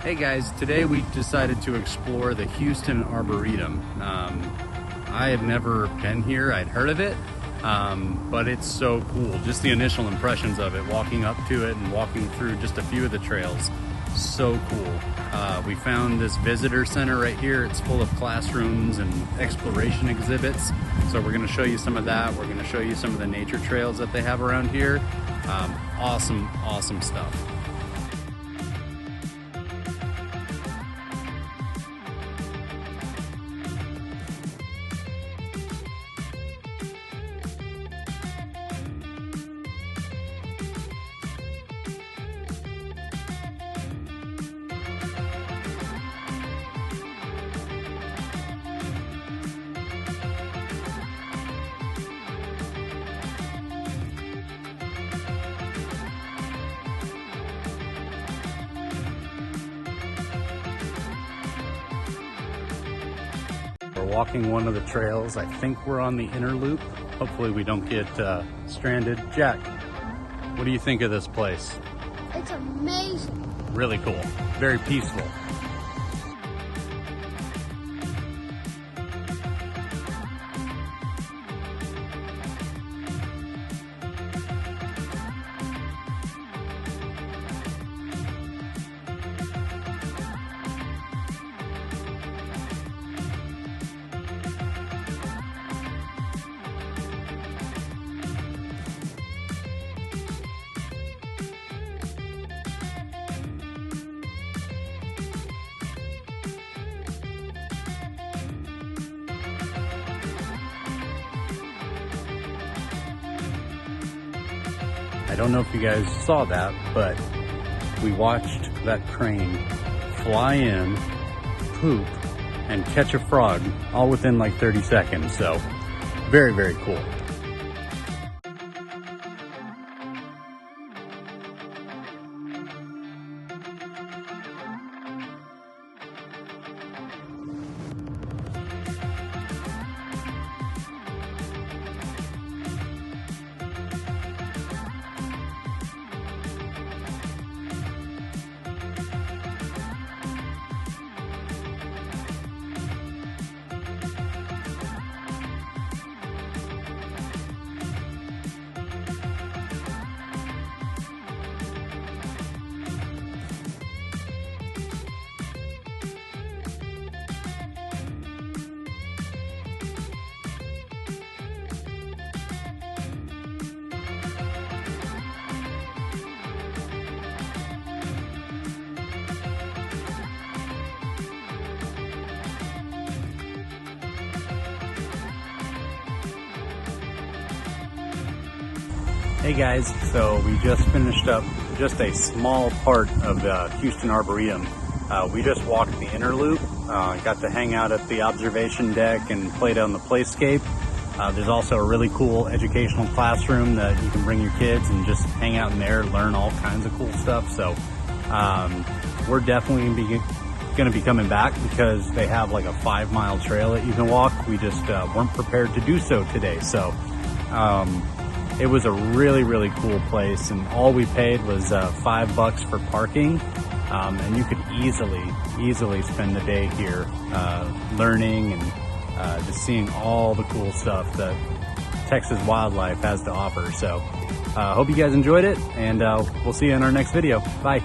Hey guys, today we decided to explore the Houston Arboretum. I had never been here, I'd heard of it, but it's so cool. Just the initial impressions of it, walking up to it and walking through just a few of the trails, so cool. We found this visitor center right here. It's full of classrooms and exploration exhibits. So we're gonna show you some of that. We're gonna show you some of the nature trails that they have around here. Awesome stuff. We're walking one of the trails. I think we're on the inner loop. Hopefully we don't get stranded. Jack, what do you think of this place? It's amazing. Really cool. Very peaceful. I don't know if you guys saw that, but we watched that crane fly in, poop, and catch a frog all within like 30 seconds. So very cool. Hey guys, so we just finished up just a small part of the Houston Arboretum. We just walked the inner loop, got to hang out at the observation deck and play down the playscape. There's also a really cool educational classroom that you can bring your kids and just hang out in there, learn all kinds of cool stuff. So we're definitely gonna be coming back because they have like a 5-mile trail that you can walk. We just weren't prepared to do so today. So it was a really cool place, and all we paid was $5 for parking, and you could easily spend the day here learning and just seeing all the cool stuff that Texas wildlife has to offer. So hope you guys enjoyed it, and we'll see you in our next video. Bye.